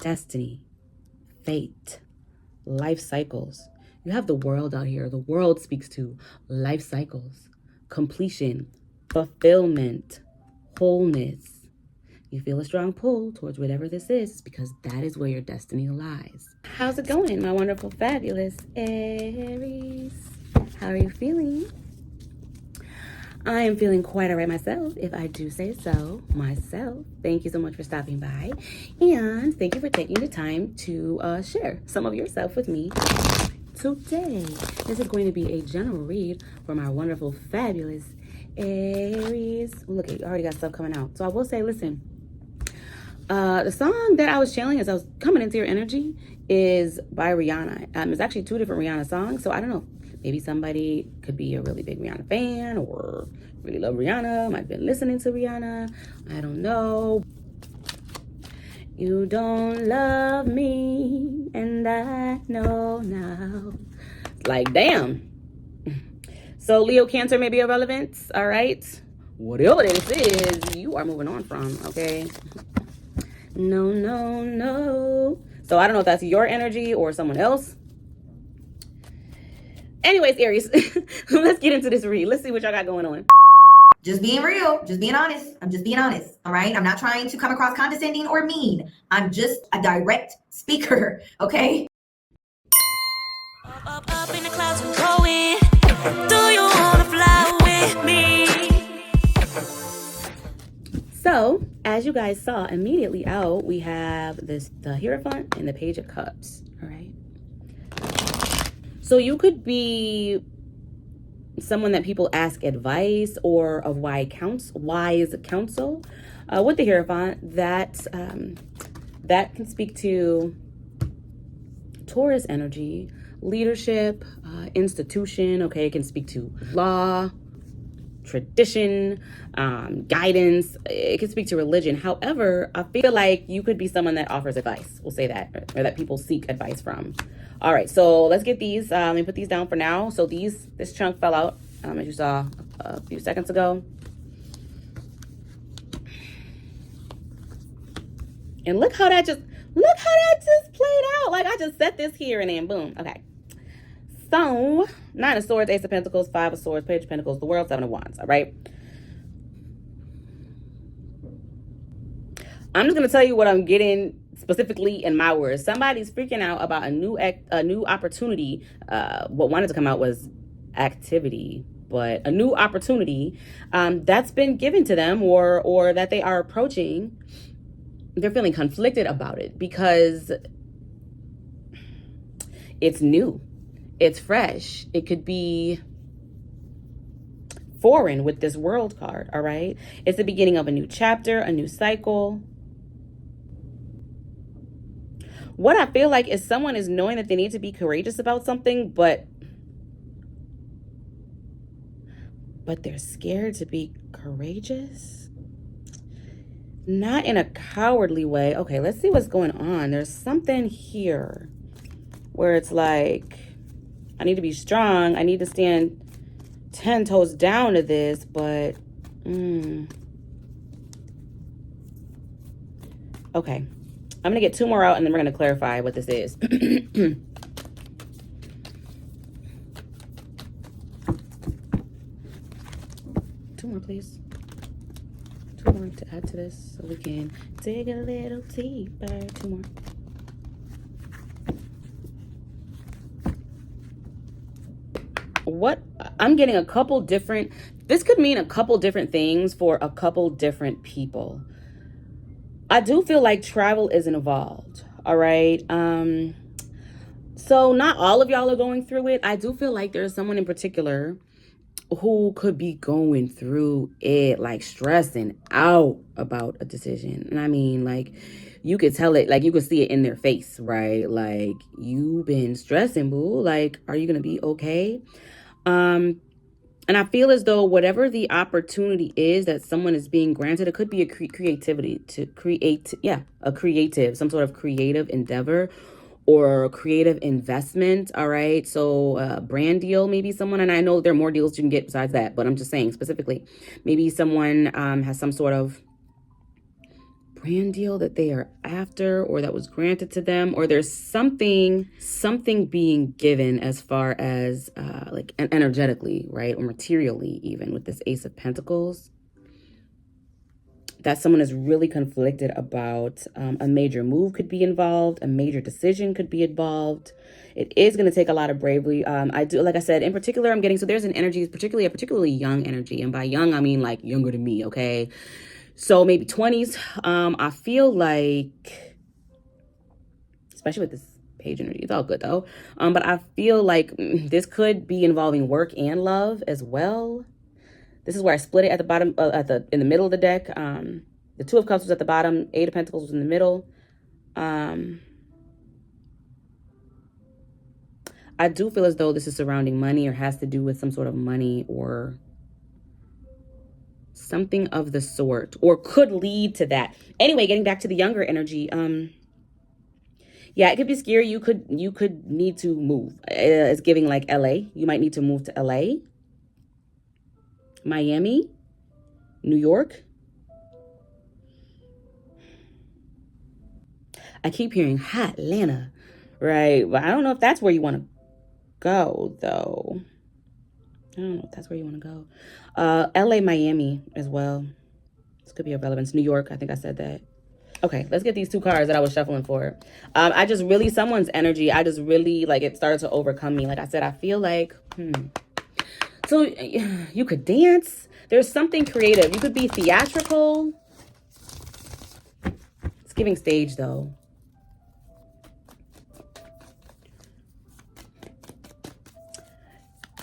destiny, fate, life cycles. You have the world out here. The world speaks to life cycles, completion, fulfillment, wholeness. You feel a strong pull towards whatever this is because that is where your destiny lies. How's it going, my wonderful, fabulous Aries? How are you feeling? I am feeling quite all right myself, if I do say so myself. Thank you so much for stopping by. And thank you for taking the time to share some of yourself with me today. This is going to be a general read from our wonderful, fabulous Aries. Look, you already got stuff coming out. So I will say, listen, the song that I was channeling as I was coming into your energy is by Rihanna. There's actually 2 different Rihanna songs, so I don't know. Maybe somebody could be a really big Rihanna fan or really love Rihanna, might have been listening to Rihanna. I don't know. You don't love me, and I know now. Like, damn. So Leo, Cancer may be irrelevant, all right? Whatever this is, you are moving on from, okay? No, no, no. So I don't know if that's your energy or someone else. Anyways, Aries, let's get into this read. Let's see what y'all got going on. Just being real, just being honest. I'm just being honest, all right? I'm not trying to come across condescending or mean. I'm just a direct speaker, okay? Up in the clouds and going. Do you wanna fly with me? So, as you guys saw, immediately out, we have the Hierophant and the Page of Cups, all right? So you could be someone that people ask advice or of wise counsel. With the Hierophant, that can speak to Taurus energy, leadership, institution. Okay, it can speak to law, tradition, guidance. It can speak to religion. However, I feel like you could be someone that offers advice. We'll say that, or that people seek advice from. All right, so let's get these. Let me put these down for now. So this chunk fell out, as you saw a few seconds ago. And look how that just played out. Like, I just set this here and then boom. Okay. So, 9 of Swords, Ace of Pentacles, 5 of Swords, Page of Pentacles, the World, 7 of Wands. All right. I'm just going to tell you what I'm getting specifically in my words. Somebody's freaking out about a new opportunity. What wanted to come out was activity, but a new opportunity that's been given to them or that they are approaching. They're feeling conflicted about it because it's new, it's fresh. It could be foreign with this World card, all right? It's the beginning of a new chapter, a new cycle. What I feel like is someone is knowing that they need to be courageous about something, but they're scared to be courageous. Not in a cowardly way. Okay, let's see what's going on. There's something here where it's like, I need to be strong. I need to stand 10 toes down to this, but okay. I'm going to get 2 more out and then we're going to clarify what this is. 2 more, please. 2 more to add to this so we can dig a little deeper. 2 more. What I'm getting a couple different, this could mean a couple different things for a couple different people. I do feel like travel is involved. All right. So not all of y'all are going through it. I do feel like there's someone in particular who could be going through it, like stressing out about a decision. And I mean, like, you could tell it, like, you could see it in their face, right? Like, you've been stressing, boo. Like, are you going to be okay? And I feel as though whatever the opportunity is that someone is being granted, it could be a creativity to create, some sort of creative endeavor or creative investment. All right. So brand deal, maybe someone, and I know there are more deals you can get besides that, but I'm just saying specifically, maybe someone has some sort of brand deal that they are after, or that was granted to them, or there's something being given as far as like energetically, right, or materially, even with this Ace of Pentacles, that someone is really conflicted about. A major move could be involved, a major decision could be involved. It is going to take a lot of bravery. I do, like I said, in particular, I'm getting, so there's an energy, particularly a particularly young energy, and by young I mean like younger than me, okay? So maybe 20s. I feel like, especially with this page energy, it's all good though. But I feel like this could be involving work and love as well. This is where I split it at the bottom, in the middle of the deck. The Two of Cups was at the bottom, Eight of Pentacles was in the middle. I do feel as though this is surrounding money, or has to do with some sort of money, or something of the sort, or could lead to that. Anyway, getting back to the younger energy, yeah, it could be scary. You could need to move. It's giving like LA. You might need to move to LA, Miami, New York. I keep hearing hot Atlanta, right? But I don't know if that's where you want to go, though. I don't know if that's where you want to go. LA, Miami as well. This could be of relevance. New York, I think I said that. Okay, let's get these two cards that I was shuffling for. I just really, someone's energy, I just really, like, it started to overcome me. Like I said, I feel like, So you could dance. There's something creative. You could be theatrical. It's giving stage, though.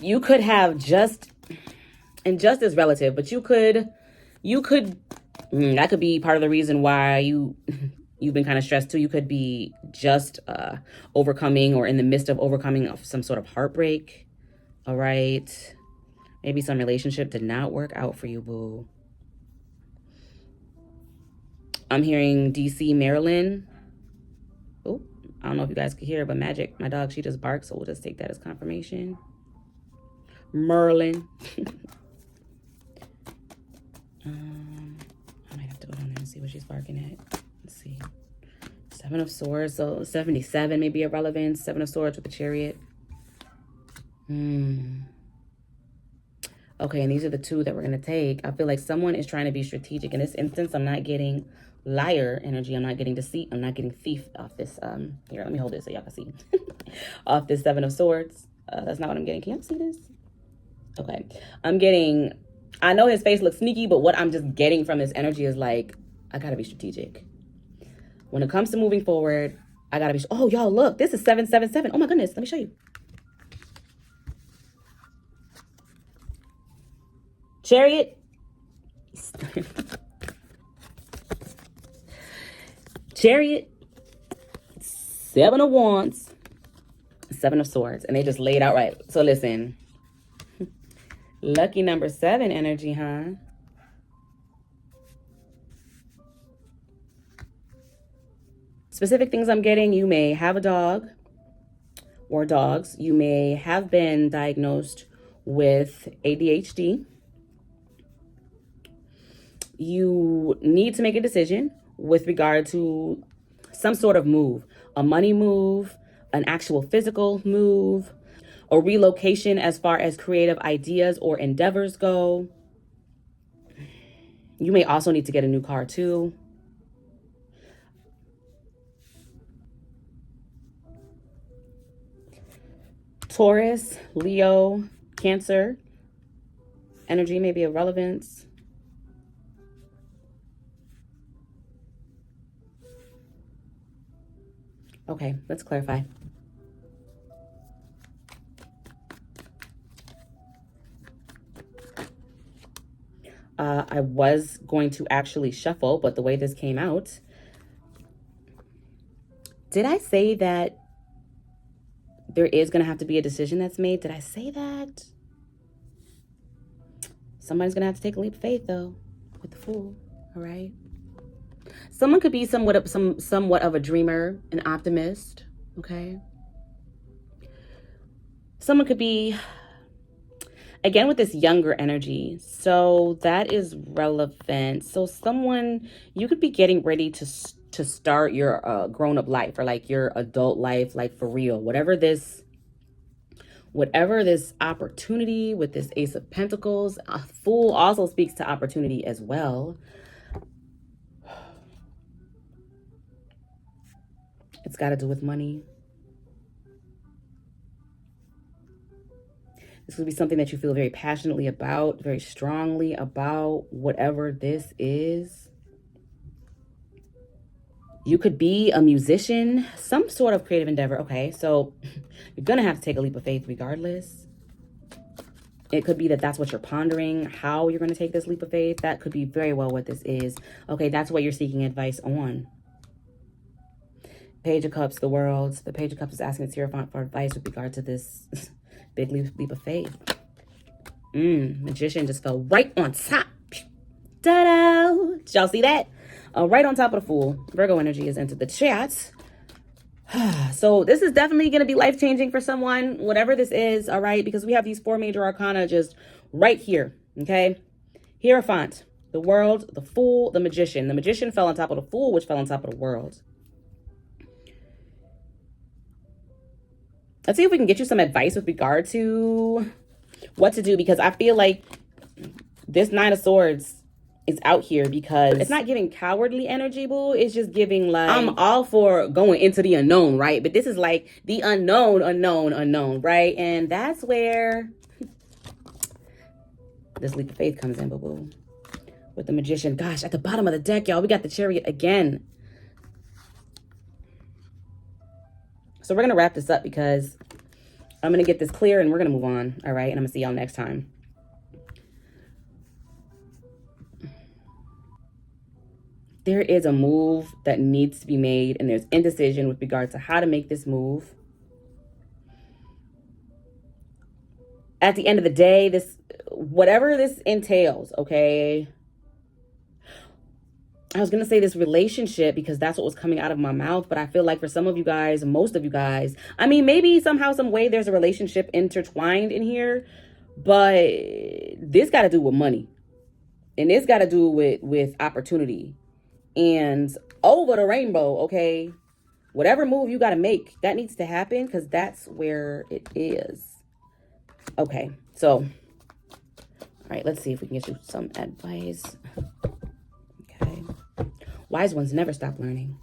You could have just, and just is relative, but you could, that could be part of the reason why you've been kind of stressed too. You could be just overcoming, or in the midst of overcoming some sort of heartbreak. All right. Maybe some relationship did not work out for you, boo. I'm hearing DC, Maryland. Oh, I don't know if you guys could hear, but Magic, my dog, she just barks, so we'll just take that as confirmation. Merlin. I might have to go down there and see what she's barking at. Let's see. Seven of Swords, so 77 may be irrelevant. Seven of Swords with the Chariot. Okay, and these are the two that we're going to take. I feel like someone is trying to be strategic. In this instance, I'm not getting liar energy. I'm not getting deceit. I'm not getting thief off this. Here, let me hold it so y'all can see. Off this Seven of Swords. That's not what I'm getting. Can y'all see this? Okay. I'm getting, I know his face looks sneaky, but what I'm just getting from this energy is like, I got to be strategic. When it comes to moving forward, I got to be, oh, y'all, look, this is 777. Oh my goodness. Let me show you. Chariot. Chariot. Seven of Wands. Seven of Swords. And they just laid out right. So listen. Lucky number 7 energy, huh? Specific things I'm getting. You may have a dog or dogs. You may have been diagnosed with ADHD. You need to make a decision with regard to some sort of move, a money move, an actual physical move, a relocation as far as creative ideas or endeavors go. You may also need to get a new car too. Taurus, Leo, Cancer. Energy may be of relevance. Okay, let's clarify. I was going to actually shuffle, but the way this came out, did I say that there is going to have to be a decision that's made? Did I say that? Somebody's going to have to take a leap of faith, though, with the Fool, all right? Someone could be somewhat of a dreamer, an optimist, okay? Someone could be, Again, with this younger energy. So that is relevant. So someone, you could be getting ready to start your grown-up life, or like your adult life, like for real. Whatever this opportunity with this Ace of Pentacles, a Fool also speaks to opportunity as well. It's got to do with money. This would be something that you feel very passionately about, very strongly about, whatever this is. You could be a musician, some sort of creative endeavor. Okay, so you're going to have to take a leap of faith regardless. It could be that that's what you're pondering, how you're going to take this leap of faith. That could be very well what this is. Okay, that's what you're seeking advice on. Page of Cups, the World. The Page of Cups is asking the Hierophant for advice with regard to this big leap of faith. Magician just fell right on top. Ta-da! Did y'all see that? Right on top of the Fool. Virgo energy is into the chat. So this is definitely going to be life-changing for someone, whatever this is, all right? Because we have these 4 major arcana just right here, okay? Hierophant, the World, the Fool, the Magician. The Magician fell on top of the Fool, which fell on top of the World. Let's see if we can get you some advice with regard to what to do, because I feel like this 9 of Swords is out here because it's not giving cowardly energy, boo. It's just giving like, I'm all for going into the unknown, right? But this is like the unknown, right? And that's where this leap of faith comes in, boo. With the Magician. Gosh, at the bottom of the deck, y'all, we got the Chariot again. So we're going to wrap this up because I'm going to get this clear and we're going to move on, all right? And I'm going to see y'all next time. There is a move that needs to be made, and there's indecision with regard to how to make this move. At the end of the day, this, whatever this entails, okay? I was going to say this relationship because that's what was coming out of my mouth, but I feel like for some of you guys, most of you guys, I mean, maybe somehow, some way there's a relationship intertwined in here, but this got to do with money, and this got to do with opportunity. And over the rainbow, okay? Whatever move you got to make, that needs to happen because that's where it is. Okay, so, all right, let's see if we can get you some advice. Okay. Wise ones never stop learning.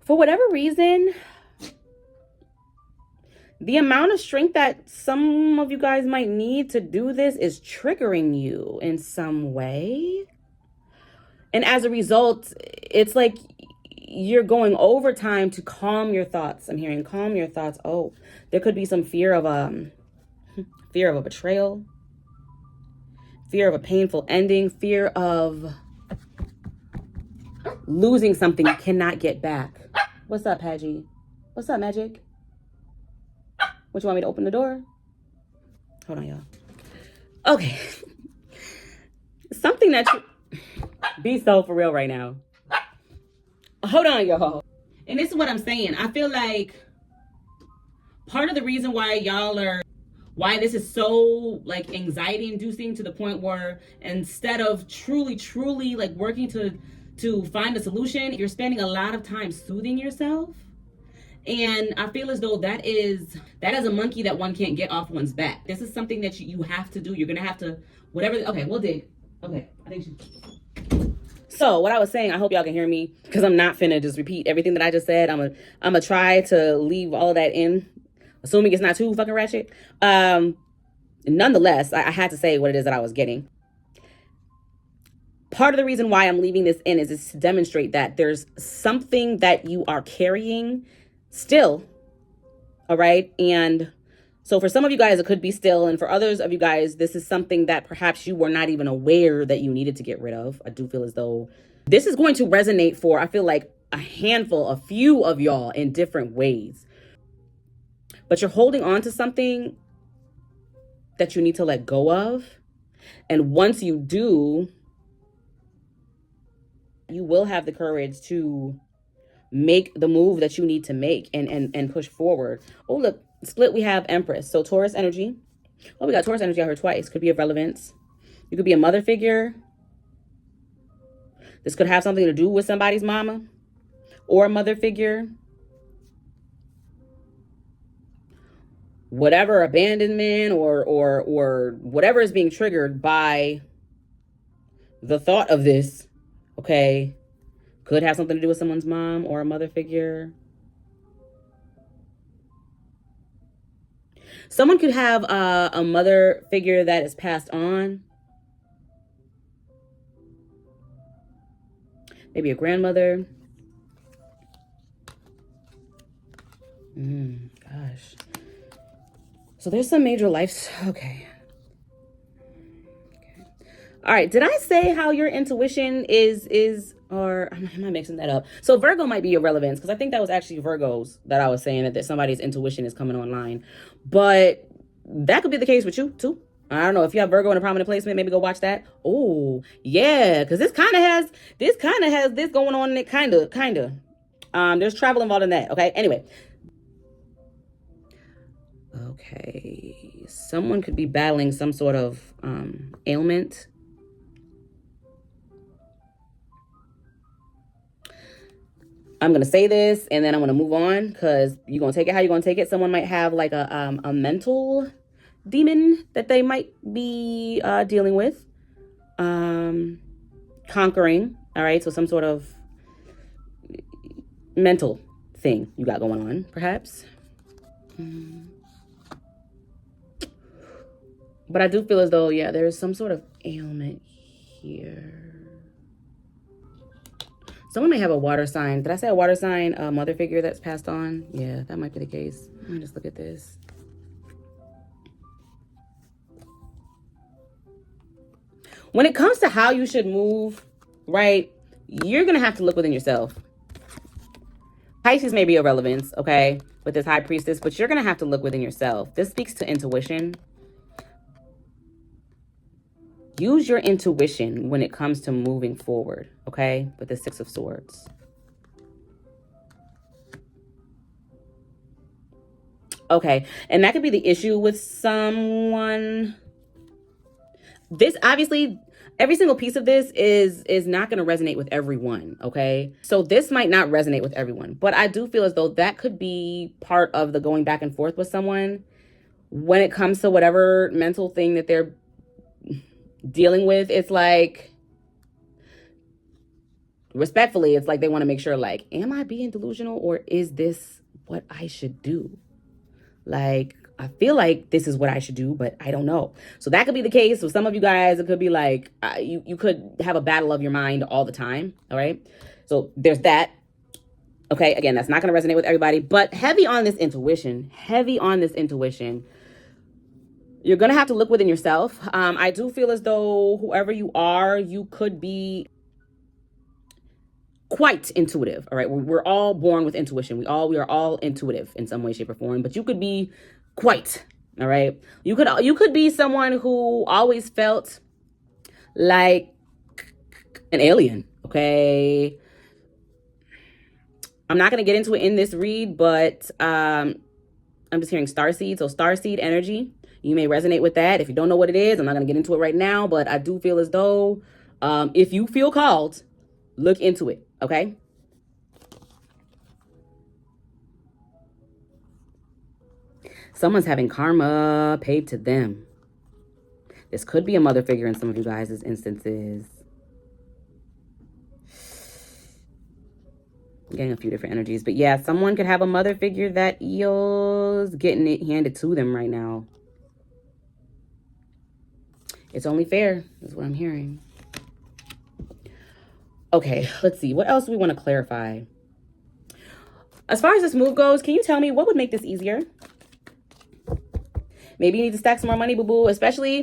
For whatever reason, the amount of strength that some of you guys might need to do this is triggering you in some way. And as a result, it's like you're going overtime to calm your thoughts. I'm hearing calm your thoughts. Oh, there could be some fear of a betrayal, fear of a painful ending, fear of losing something you cannot get back. What's up, Paggy? What's up, Magic? What, you want me to open the door? Hold on, y'all. Okay. Something that you... Be so for real right now. Hold on, y'all. And this is what I'm saying. I feel like part of the reason why why this is so like anxiety inducing to the point where instead of truly like working to find a solution, you're spending a lot of time soothing yourself. And I feel as though that is a monkey that one can't get off one's back. This is something that you have to do. You're going to have to, whatever. Okay, we'll dig. Okay, I think so what I was saying, I hope y'all can hear me because I'm not finna just repeat everything that I just said. I'm gonna try to leave all of that in, assuming it's not too fucking ratchet. Nonetheless, I had to say what it is that I was getting. Part of the reason why I'm leaving this in is to demonstrate that there's something that you are carrying still, all right? And so for some of you guys, it could be still. And for others of you guys, this is something that perhaps you were not even aware that you needed to get rid of. I do feel as though this is going to resonate for, I feel like, a few of y'all in different ways. But you're holding on to something that you need to let go of. And once you do, you will have the courage to make the move that you need to make and push forward. Oh, look, split, we have Empress. So Taurus energy. Oh, we got Taurus energy out here twice. Could be of relevance. You could be a mother figure. This could have something to do with somebody's mama or a mother figure. Whatever abandonment or whatever is being triggered by the thought of this, okay, could have something to do with someone's mom or a mother figure. Someone could have a mother figure that is passed on. Maybe a grandmother. Gosh. So there's some major life. Okay. All right. Did I say how your intuition is, or am I mixing that up? So Virgo might be irrelevant because I think that was actually Virgos that I was saying that somebody's intuition is coming online. But that could be the case with you too. I don't know if you have Virgo in a prominent placement, maybe go watch that. Oh yeah, because this kind of has this going on in it, kind of. There's travel involved in that. Okay. Anyway. Okay. Someone could be battling some sort of ailment. I'm going to say this and then I'm going to move on because you're going to take it how you're going to take it. Someone might have like a mental demon that they might be dealing with. Conquering. All right. So some sort of mental thing you got going on, perhaps. But I do feel as though, yeah, there's some sort of ailment here. Someone may have a water sign. Did I say a water sign, a mother figure that's passed on? Yeah, that might be the case. Let me just look at this. When it comes to how you should move, right, you're going to have to look within yourself. Pisces may be irrelevance, okay, with this high priestess, but you're going to have to look within yourself. This speaks to intuition. Use your intuition when it comes to moving forward, okay, with the Six of Swords. Okay, and that could be the issue with someone. This, obviously, every single piece of this is not going to resonate with everyone, okay? So this might not resonate with everyone, but I do feel as though that could be part of the going back and forth with someone when it comes to whatever mental thing that they're dealing with. It's like, respectfully, it's like they want to make sure, like, am I being delusional or is this what I should do? Like, I feel like this is what I should do, but I don't know. So that could be the case. So some of you guys, it could be like, you could have a battle of your mind all the time. All right. So there's that. Okay. Again, that's not going to resonate with everybody, but heavy on this intuition, You're going to have to look within yourself. I do feel as though whoever you are, you could be quite intuitive. All right. We're all born with intuition. We are all intuitive in some way, shape, or form, but you could be quite. All right. You could be someone who always felt like an alien. Okay. I'm not going to get into it in this read, but I'm just hearing starseed. So starseed energy. You may resonate with that. If you don't know what it is, I'm not going to get into it right now, but I do feel as though if you feel called, look into it, okay? Someone's having karma paid to them. This could be a mother figure in some of you guys' instances. I'm getting a few different energies, but yeah, someone could have a mother figure that is getting it handed to them right now. It's only fair, is what I'm hearing. Okay, let's see. What else do we want to clarify? As far as this move goes, can you tell me what would make this easier? Maybe you need to stack some more money, boo-boo. Especially,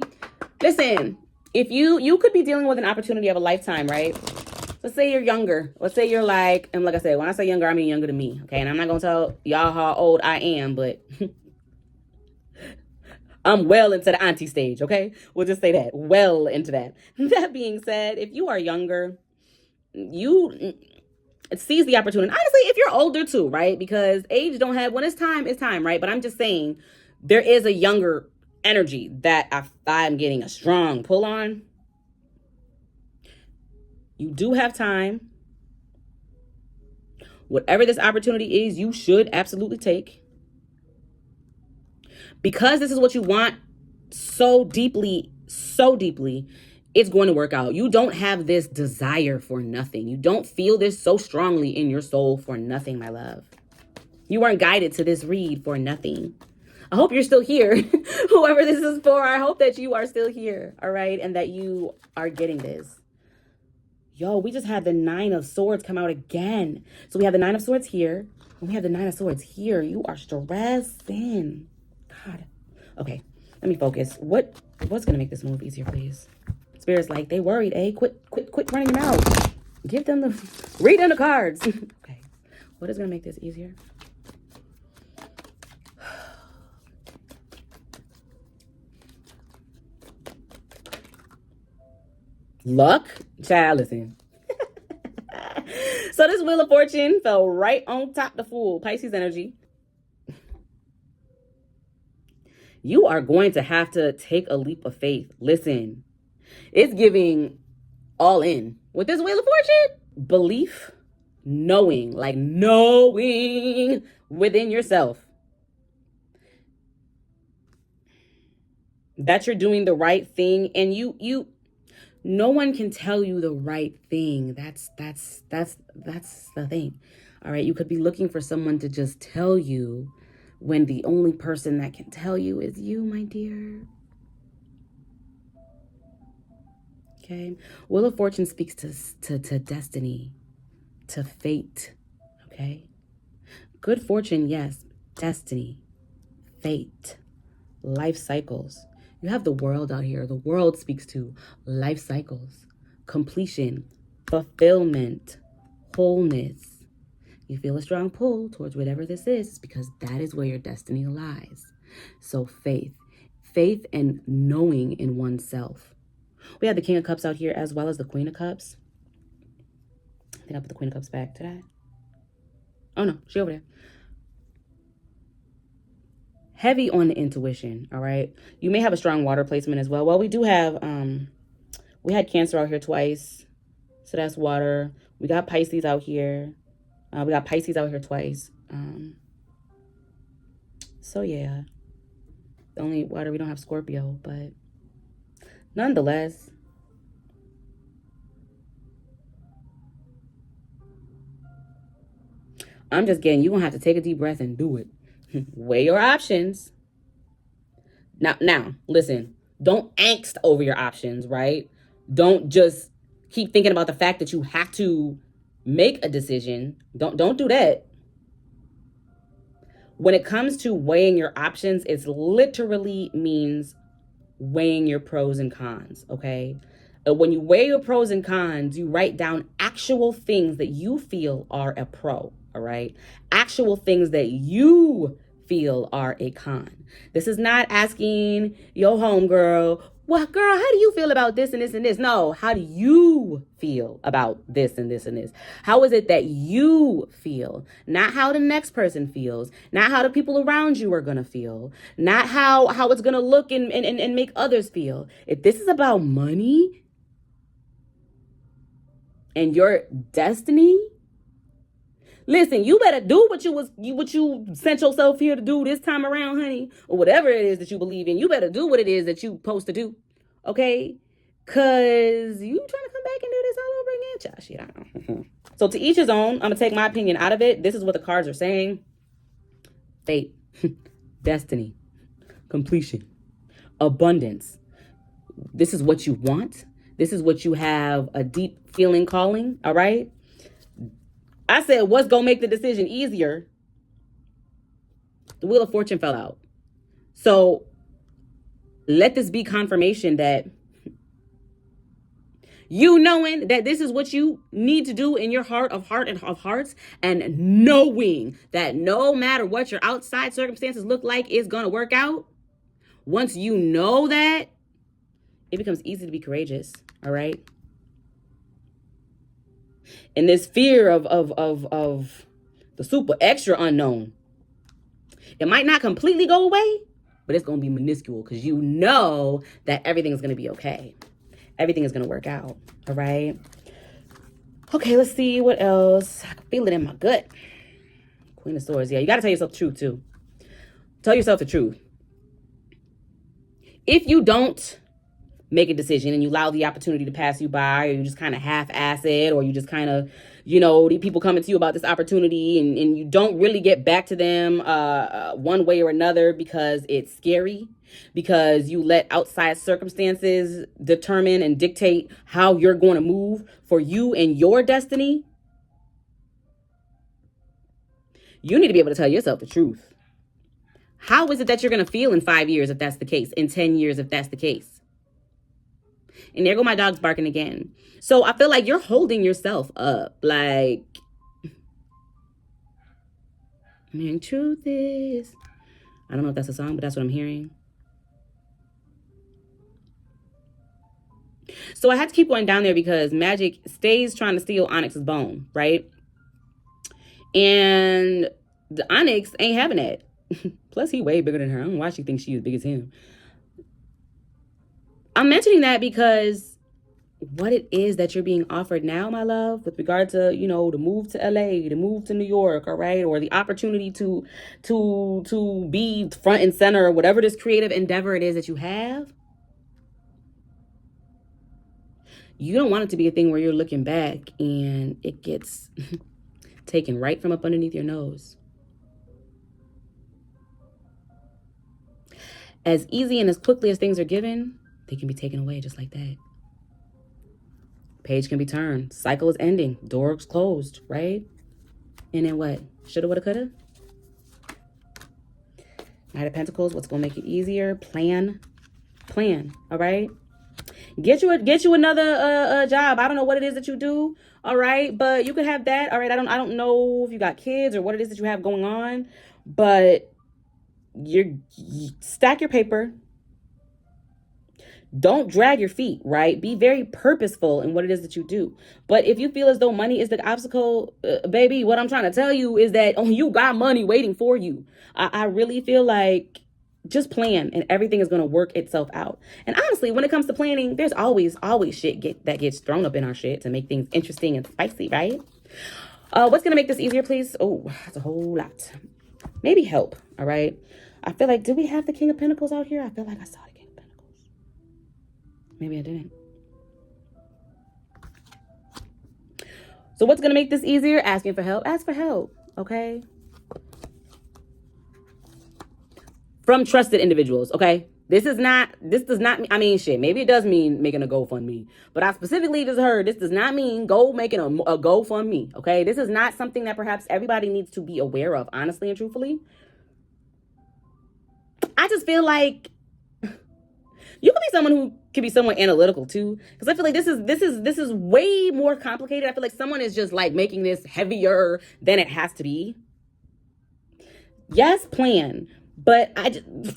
listen, if you could be dealing with an opportunity of a lifetime, right? Let's say you're younger. Let's say you're like, and like I said, when I say younger, I mean younger than me, okay? And I'm not going to tell y'all how old I am, but I'm well into the auntie stage, okay? We'll just say that. Well into that. That being said, if you are younger, Seize the opportunity. Honestly, if you're older too, right? Because age don't have, when it's time, right? But I'm just saying there is a younger energy that I'm getting a strong pull on. You do have time. Whatever this opportunity is, you should absolutely take. Because this is what you want so deeply, it's going to work out. You don't have this desire for nothing. You don't feel this so strongly in your soul for nothing, my love. You weren't guided to this read for nothing. I hope you're still here. Whoever this is for, I hope that you are still here, all right? And that you are getting this. Yo, we just had the 9 of Swords come out again. So we have the 9 of Swords here, and we have the 9 of Swords here. You are stressing. God. Okay, let me focus. What's going to make this move easier, please? Spirit's like, they worried, eh? Quit running them out. Give them read them the cards. Okay, what is going to make this easier? Luck? Child, listen. So this Wheel of Fortune fell right on top the Fool. Pisces energy. You are going to have to take a leap of faith. Listen, it's giving all in. With this Wheel of Fortune, belief, knowing within yourself that you're doing the right thing, and no one can tell you the right thing. That's the thing. All right, you could be looking for someone to just tell you when the only person that can tell you is you, my dear. Okay, Wheel of Fortune speaks to destiny, to fate. Okay, good fortune, yes, destiny, fate, life cycles. You have the world out here. The world speaks to life cycles, completion, fulfillment, wholeness. You feel a strong pull towards whatever this is because that is where your destiny lies. So faith and knowing in oneself. We have the King of Cups out here as well as the Queen of Cups. I think I put the Queen of Cups back. Did I? Oh no, she over there. Heavy on the intuition, all right? You may have a strong water placement as well. Well, we do have, we had Cancer out here twice. So that's water. We got Pisces out here. We got Pisces out here twice. So yeah. The only water, we don't have Scorpio, but nonetheless. I'm just getting, you're going to have to take a deep breath and do it. Weigh your options. Now, listen, don't angst over your options, right? Don't just keep thinking about the fact that you have to make a decision. Don't do that. When it comes to weighing your options, it literally means weighing your pros and cons, okay? When you weigh your pros and cons, you write down actual things that you feel are a pro, all right? Actual things that you feel are a con. This is not asking your homegirl, well, girl, how do you feel about this and this and this? No, how do you feel about this and this and this? How is it that you feel? Not how the next person feels. Not how the people around you are going to feel. Not how it's going to look and make others feel. If this is about money and your destiny, listen, you better do what you sent yourself here to do this time around, honey, or whatever it is that you believe in. You better do what it is that you supposed to do, okay? Because you trying to come back and do this all over again? Child, shit, I know. So to each his own. I'm going to take my opinion out of it. This is what the cards are saying. Fate, destiny, completion, abundance. This is what you want. This is what you have a deep feeling calling, all right? I said, what's going to make the decision easier? The Wheel of Fortune fell out. So let this be confirmation that you knowing that this is what you need to do in your heart of hearts, and knowing that no matter what your outside circumstances look like, it's going to work out. Once you know that, it becomes easy to be courageous, all right? And this fear of the super extra unknown, it might not completely go away, but it's going to be minuscule because you know that everything is going to be okay. Everything is going to work out. All right. Okay, let's see what else. I can feel it in my gut. Queen of Swords. Yeah, you got to tell yourself the truth too. Tell yourself the truth. If you don't make a decision and you allow the opportunity to pass you by, or you just kind of half-ass it, or you just kind of, you know, the people coming to you about this opportunity and you don't really get back to them one way or another because it's scary, because you let outside circumstances determine and dictate how you're going to move for you and your destiny, you need to be able to tell yourself the truth. How is it that you're going to feel in 5 years if that's the case, in 10 years if that's the case? And there go my dogs barking again. So I feel like you're holding yourself up. Like, man, truth is, I don't know if that's a song, but that's what I'm hearing. So I had to keep going down there because Magic stays trying to steal Onyx's bone, right? And the Onyx ain't having that. Plus, he way bigger than her. I don't know why she thinks she as big as him. I'm mentioning that because what it is that you're being offered now, my love, with regard to, you know, the move to LA, the move to New York, all right, or the opportunity to be front and center, or whatever this creative endeavor it is that you have, you don't want it to be a thing where you're looking back and it gets taken right from up underneath your nose. As easy and as quickly as things are given, they can be taken away just like that. Page can be turned. Cycle is ending. Doors closed, right? And then what? Shoulda, woulda, coulda? Knight of Pentacles. What's going to make it easier? Plan. All right? Get you another job. I don't know what it is that you do. All right? But you could have that. All right? I don't know if you got kids or what it is that you have going on. But you stack your paper. Don't drag your feet, right? Be very purposeful in what it is that you do. But if you feel as though money is the obstacle, baby, what I'm trying to tell you is that you got money waiting for you. I really feel like just plan and everything is going to work itself out. And honestly, when it comes to planning, there's always shit that gets thrown up in our shit to make things interesting and spicy, right? What's going to make this easier, please? Oh, that's a whole lot. Maybe help, all right? I feel like, did we have the King of Pentacles out here? I feel like I saw it. Maybe I didn't. So what's going to make this easier? Asking for help. Ask for help, okay? From trusted individuals, okay? This does not, I mean, shit, maybe it does mean making a GoFundMe. But I specifically just heard this does not mean making a GoFundMe, okay? This is not something that perhaps everybody needs to be aware of, honestly and truthfully. I just feel like you could be someone who could be somewhat analytical too, because I feel like this is way more complicated. I feel like someone is just like making this heavier than it has to be. Yes, plan, but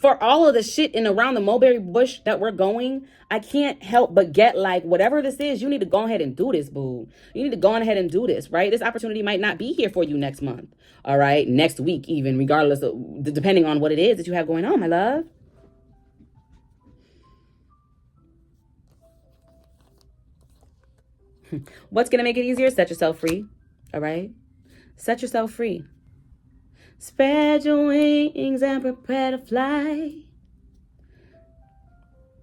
for all of the shit in around the mulberry bush that we're going, I can't help but get like, whatever this is, you need to go ahead and do this, boo. You need to go ahead and do this, right? This opportunity might not be here for you next month, all right, next week even, regardless of, depending on what it is that you have going on, my love. What's going to make it easier? Set yourself free. All right? Set yourself free. Spread your wings and prepare to fly.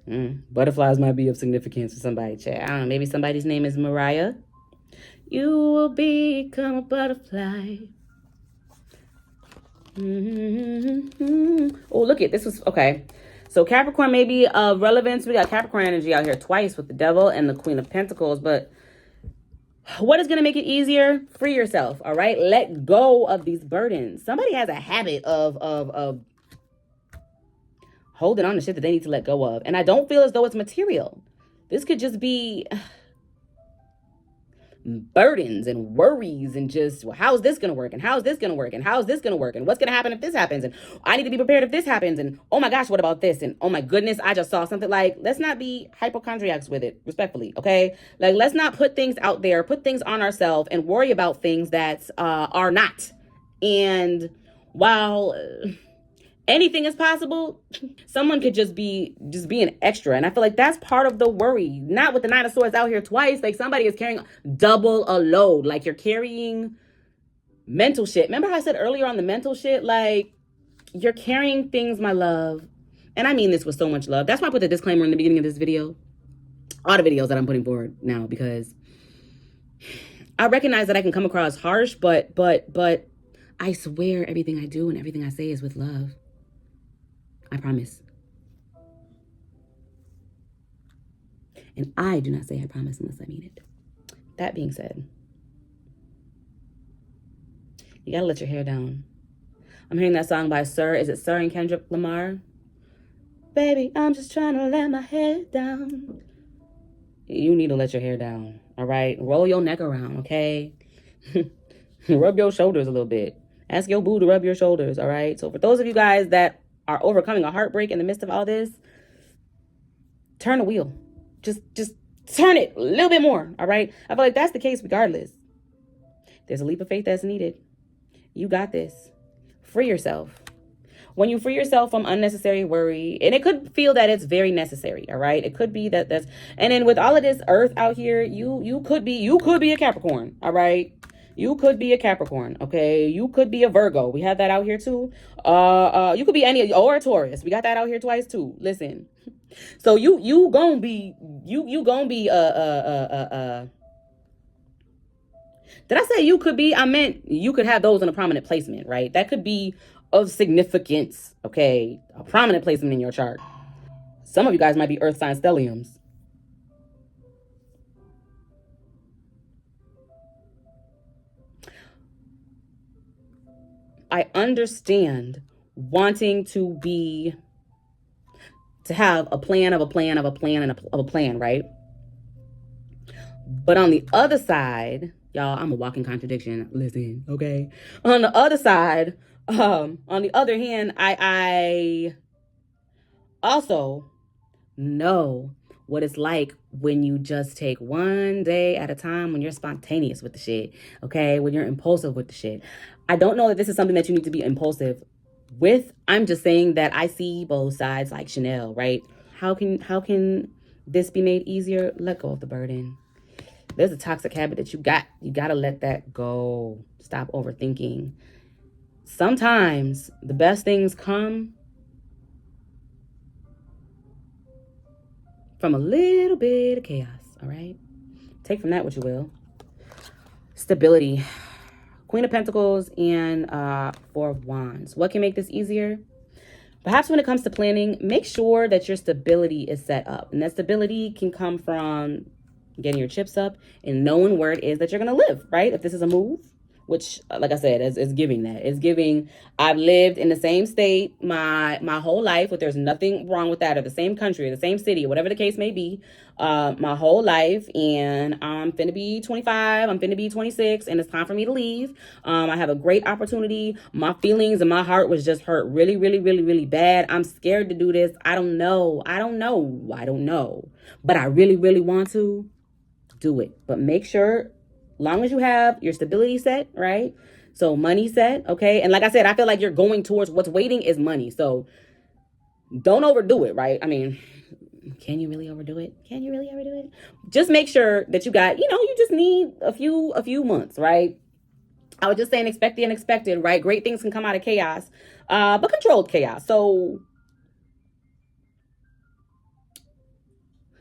Butterflies might be of significance to somebody, chat. I don't know. Maybe somebody's name is Mariah. You will become a butterfly. Oh, look at this. Was okay. So Capricorn may be of relevance. We got Capricorn energy out here twice with the Devil and the Queen of Pentacles, but what is going to make it easier? Free yourself, all right? Let go of these burdens. Somebody has a habit of holding on to shit that they need to let go of. And I don't feel as though it's material. This could just be burdens and worries and just, well, how's this going to work? And how's this going to work? And how's this going to work? And what's going to happen if this happens? And I need to be prepared if this happens. And oh my gosh, what about this? And oh my goodness, I just saw something. Like, let's not be hypochondriacs with it, respectfully, okay? Like, let's not put things out there, put things on ourselves and worry about things that are not. And while anything is possible, someone could just be an extra. And I feel like that's part of the worry. Not with the Nine of Swords out here twice. Like, somebody is carrying double a load. Like, you're carrying mental shit. Remember how I said earlier on the mental shit? Like, you're carrying things, my love. And I mean this with so much love. That's why I put the disclaimer in the beginning of this video. All the videos that I'm putting forward now, because I recognize that I can come across harsh, but I swear everything I do and everything I say is with love. I promise. And I do not say I promise unless I mean it. That being said, you gotta let your hair down. I'm hearing that song by Sir. Is it Sir and Kendrick Lamar? Baby, I'm just trying to let my hair down. You need to let your hair down, all right? Roll your neck around, okay? Rub your shoulders a little bit. Ask your boo to rub your shoulders, all right? So for those of you guys that are overcoming a heartbreak in the midst of all this, turn the wheel. Just turn it a little bit more, all right? I feel like that's the case regardless. There's a leap of faith that's needed. You got this. Free yourself. When you free yourself from unnecessary worry, and it could feel that it's very necessary, all right? It could be that's, and then with all of this earth out here, you could be a Capricorn, all right? You could be a Capricorn, okay? You could be a Virgo. We have that out here too. You could be any, or a Taurus. We got that out here twice too. Listen. So you gonna be did I say you could be? I meant you could have those in a prominent placement, right? That could be of significance, okay? A prominent placement in your chart. Some of you guys might be earth sign stelliums. I understand wanting to have a plan of a plan of a plan and of a plan, right? But on the other side, y'all, I'm a walking contradiction. Listen, okay? On the other side, on the other hand, I also know what it's like when you just take one day at a time, when you're spontaneous with the shit, okay? When you're impulsive with the shit. I don't know that this is something that you need to be impulsive with. I'm just saying that I see both sides, like Chanel, right? How can this be made easier? Let go of the burden. There's a toxic habit that you gotta let that go. Stop overthinking. Sometimes the best things come from a little bit of chaos, all right? Take from that what you will. Stability. Queen of Pentacles and Four of Wands. What can make this easier? Perhaps when it comes to planning, make sure that your stability is set up. And that stability can come from getting your chips up and knowing where it is that you're going to live, right? If this is a move, which, like I said, is giving that. It's giving, I've lived in the same state my whole life, but there's nothing wrong with that, or the same country, or the same city, or whatever the case may be, my whole life, and I'm finna be 25, I'm finna be 26, and it's time for me to leave. I have a great opportunity. My feelings and my heart was just hurt really, really, really, really bad. I'm scared to do this. I don't know. But I really, really want to do it. But make sure, long as you have your stability set, right? So money set, okay? And like I said, I feel like you're going towards what's waiting is money. So don't overdo it, right? I mean, can you really overdo it? Just make sure that you got, you just need a few months, right? I was just saying expect the unexpected, right? Great things can come out of chaos, but controlled chaos. So,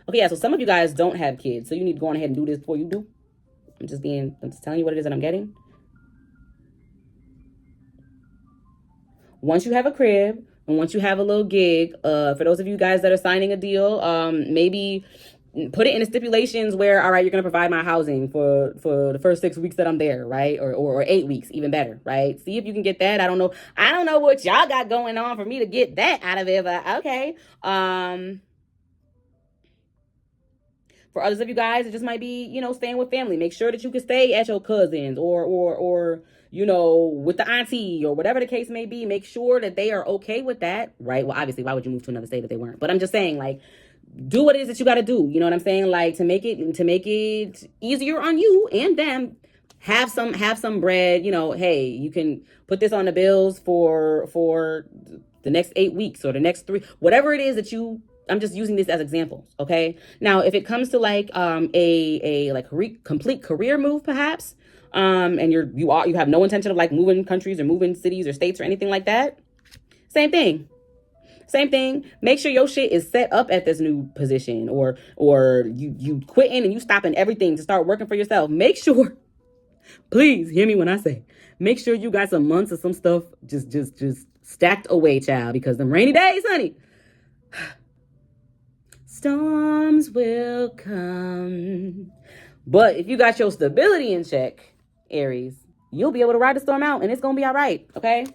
okay, yeah, so some of you guys don't have kids, so you need to go on ahead and do this before you do. I'm just telling you what it is that I'm getting. Once you have a crib and once you have a little gig, for those of you guys that are signing a deal, maybe put it in the stipulations where, all right, you're going to provide my housing for the first 6 weeks that I'm there, right? Or 8 weeks, even better, right? See if you can get that. I don't know what y'all got going on for me to get that out of it, but okay. For For others of you guys, it just might be, you know, staying with family. Make sure that you can stay at your cousins or you know, with the auntie or whatever the case may be. Make sure that they are okay with that, right? Well, obviously, why would you move to another state if they weren't? But I'm just saying, like, do what it is that you got to do. You know what I'm saying? Like, to make it easier on you and them. Have some bread. You know, hey, you can put this on the bills for the next 8 weeks or the next 3, whatever it is that you. I'm just using this as examples, okay? Now, if it comes to like a like complete career move, perhaps, and you have no intention of like moving countries or moving cities or states or anything like that, same thing. Same thing. Make sure your shit is set up at this new position, or you quitting and you stopping everything to start working for yourself. Make sure, please hear me when I say, make sure you got some months of some stuff just stacked away, child, because them rainy days, honey. Storms will come. But if you got your stability in check, Aries, you'll be able to ride the storm out and it's going to be all right, okay?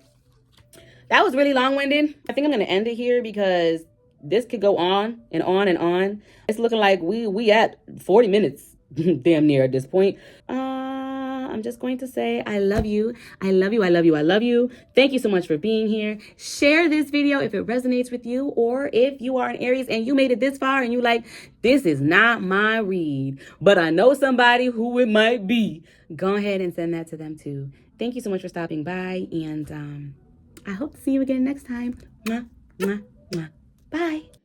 That was really long-winded. I think I'm going to end it here because this could go on and on and on. It's looking like we at 40 minutes damn near at this point. I'm just going to say I love you. I love you. I love you. I love you. Thank you so much for being here. Share this video if it resonates with you, or if you are an Aries and you made it this far and you like, this is not my read, but I know somebody who it might be. Go ahead and send that to them too. Thank you so much for stopping by, and I hope to see you again next time. Mwah, mwah, mwah. Bye.